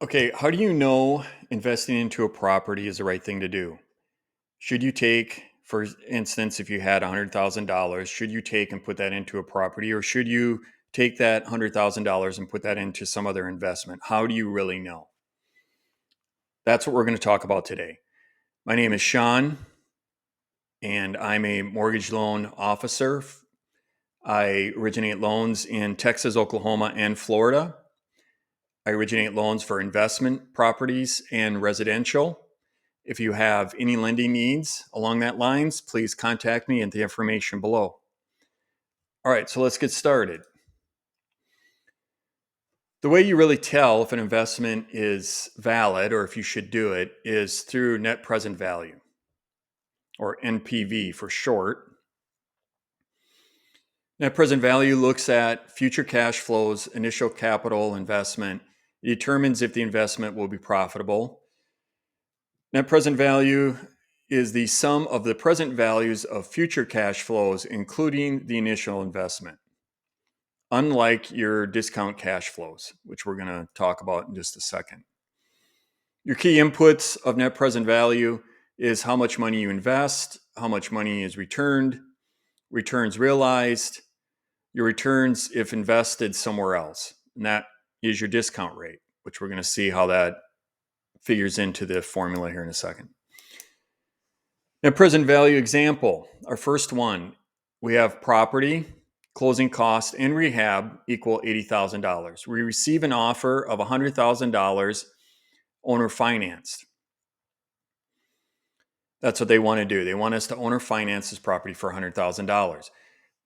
Okay, how do you know investing into a property is the right thing to do? Should you take, for instance, if you had $100,000, should you take and put that into a property, or should you take that $100,000 and put that into some other investment? How do you really know? That's what we're going to talk about today. My name is Sean, and I'm a mortgage loan officer. I originate loans in Texas, Oklahoma, and Florida. I originate loans for investment properties and residential. If you have any lending needs along that lines, please contact me at the information below. All right, so let's get started. The way you really tell if an investment is valid or if you should do it is through net present value, or NPV for short. Net present value looks at future cash flows, initial capital investment. It determines if the investment will be profitable. Net present value is the sum of the present values of future cash flows, including the initial investment, unlike your discount cash flows, which we're going to talk about in just a second. Your key inputs of net present value is how much money you invest, how much money is returned, returns realized, your returns if invested somewhere else. And that is your discount rate, which we're going to see how that figures into the formula here in a second. Net present value example, our first one, we have property, closing cost, and rehab equal $80,000. We receive an offer of $100,000 owner financed. That's what they want to do. They want us to owner finance this property for $100,000.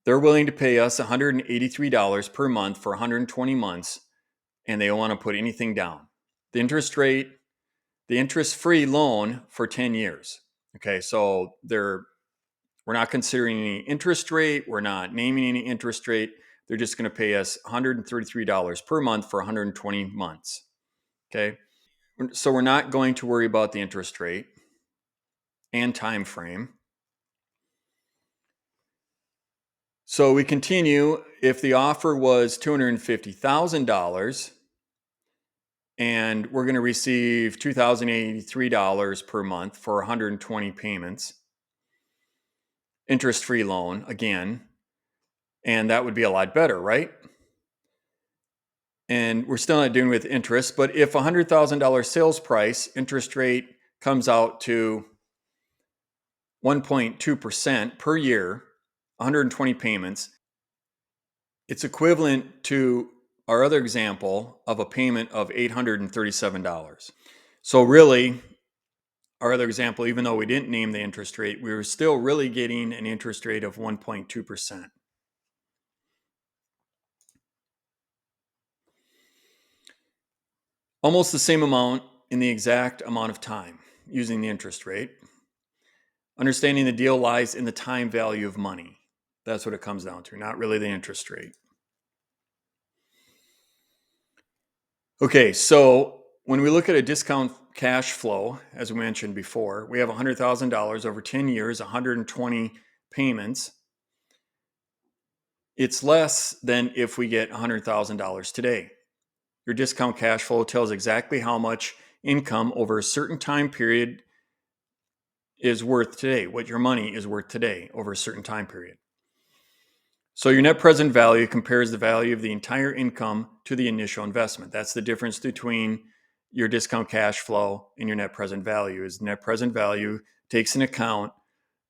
They're willing to pay us $183 per month for 120 months, and they don't want to put anything down. The interest rate, the interest-free loan for 10 years. Okay, so we're not considering any interest rate. We're not naming any interest rate. They're just going to pay us $133 per month for 120 months. Okay, so we're not going to worry about the interest rate and time frame. So we continue. If the offer was $250,000 and we're going to receive $2,083 per month for 120 payments, interest-free loan again, and that would be a lot better, right? And we're still not doing with interest, but if $100,000 sales price, interest rate comes out to 1.2% per year, 120 payments, it's equivalent to our other example of a payment of $837. So really, our other example, even though we didn't name the interest rate, we were still really getting an interest rate of 1.2%. Almost the same amount in the exact amount of time using the interest rate. Understanding the deal lies in the time value of money. That's what it comes down to, not really the interest rate. Okay, so when we look at a discount cash flow, as we mentioned before, we have $100,000 over 10 years, 120 payments. It's less than if we get $100,000 today. Your discount cash flow tells exactly how much income over a certain time period is worth today, what your money is worth today over a certain time period. So your net present value compares the value of the entire income to the initial investment. That's the difference between your discount cash flow and your net present value. Is net present value takes into account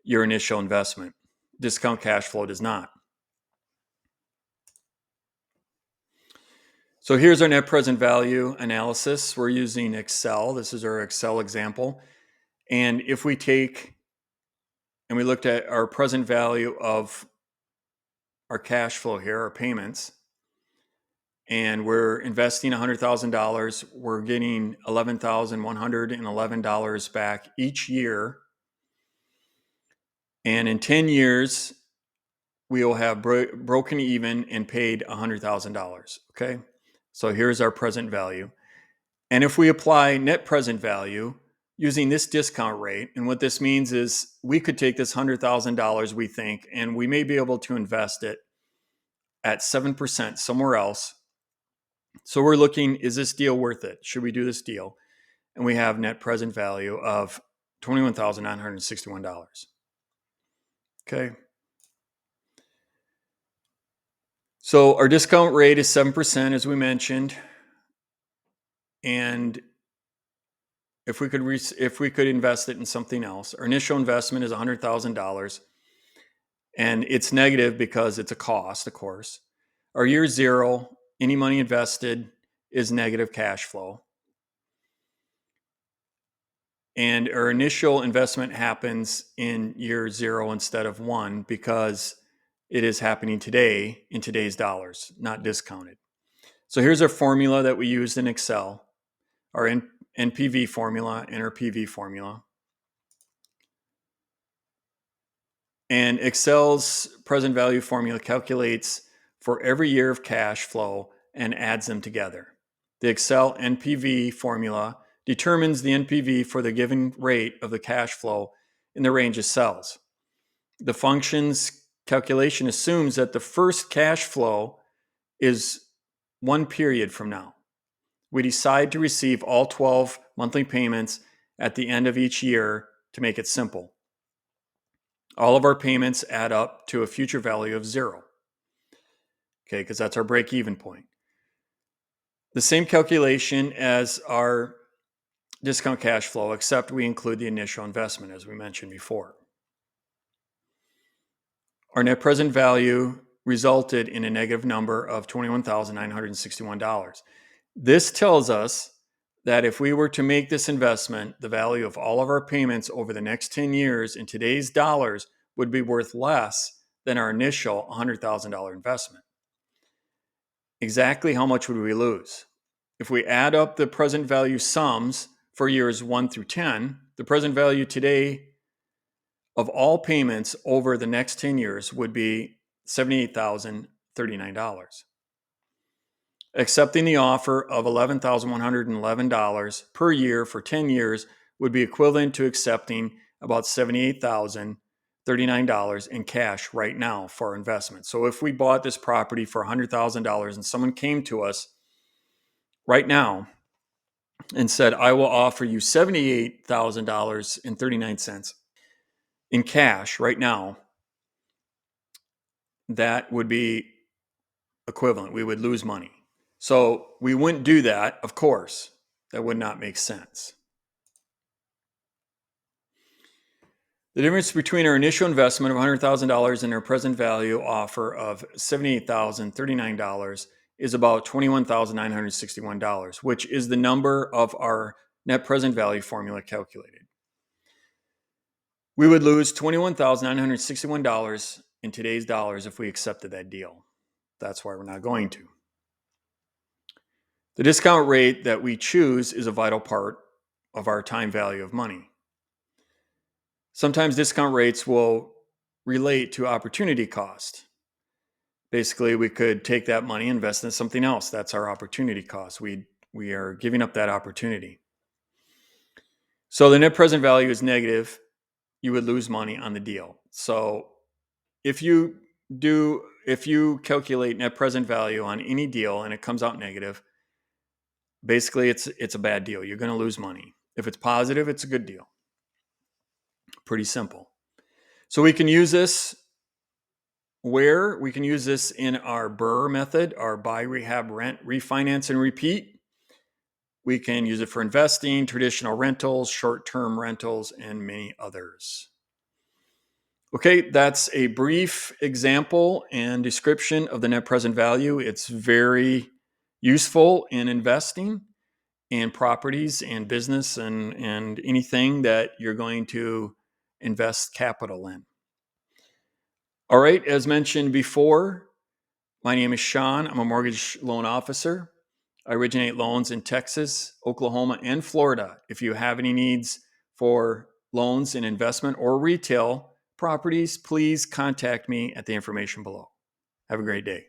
your initial investment. Discount cash flow does not. So here's our net present value analysis. We're using Excel. This is our Excel example. And if we take and we looked at our present value of our cash flow here, our payments, and we're investing $100,000, we're getting $11,111 back each year. And in 10 years, we will have broken even and paid $100,000. Okay, so here's our present value. And if we apply net present value using this discount rate, and what this means is we could take this $100,000, we think, and we may be able to invest it at 7% somewhere else So we're looking, is this deal worth it? Should we do this deal? And we have net present value of $21,961. Okay. So our discount rate is 7%, as we mentioned. And if we could invest it in something else, our initial investment is $100,000, and it's negative because it's a cost, of course. Our year zero, any money invested is negative cash flow. And our initial investment happens in year zero instead of one because it is happening today in today's dollars, not discounted. So here's our formula that we used in Excel, our NPV formula and our PV formula. And Excel's present value formula calculates for every year of cash flow and adds them together. The Excel NPV formula determines the NPV for the given rate of the cash flow in the range of cells. The function's calculation assumes that the first cash flow is one period from now. We decide to receive all 12 monthly payments at the end of each year to make it simple. All of our payments add up to a future value of 0. Okay, because that's our break-even point. The same calculation as our discount cash flow, except we include the initial investment, as we mentioned before. Our net present value resulted in a negative number of $21,961. This tells us that if we were to make this investment, the value of all of our payments over the next 10 years in today's dollars would be worth less than our initial $100,000 investment. Exactly how much would we lose? If we add up the present value sums for years 1 through 10, the present value today of all payments over the next 10 years would be $78,039. Accepting the offer of $11,111 per year for 10 years would be equivalent to accepting about $78,039 in cash right now for our investment. So if we bought this property for $100,000 and someone came to us right now and said, I will offer you $78,039 in cash right now, that would be equivalent. We would lose money. So we wouldn't do that, of course. That would not make sense. The difference between our initial investment of $100,000 and our present value offer of $78,039 is about $21,961, which is the number of our net present value formula calculated. We would lose $21,961 in today's dollars if we accepted that deal. That's why we're not going to. The discount rate that we choose is a vital part of our time value of money. Sometimes discount rates will relate to opportunity cost. Basically, we could take that money and invest in something else. That's our opportunity cost. We are giving up that opportunity. So the net present value is negative. You would lose money on the deal. So if you calculate net present value on any deal and it comes out negative, basically it's a bad deal. You're going to lose money. If it's positive, it's a good deal. Pretty simple. So we can use this in our BRRRR method, our buy, rehab, rent, refinance, and repeat. We can use it for investing, traditional rentals, short-term rentals, and many others. Okay, that's a brief example and description of the net present value. It's very useful in investing in properties and business and anything that you're going to invest capital in. All right, as mentioned before, my name is Sean. I'm a mortgage loan officer. I originate loans in Texas, Oklahoma, and Florida. If you have any needs for loans in investment or retail properties, please contact me at the information below. Have a great day.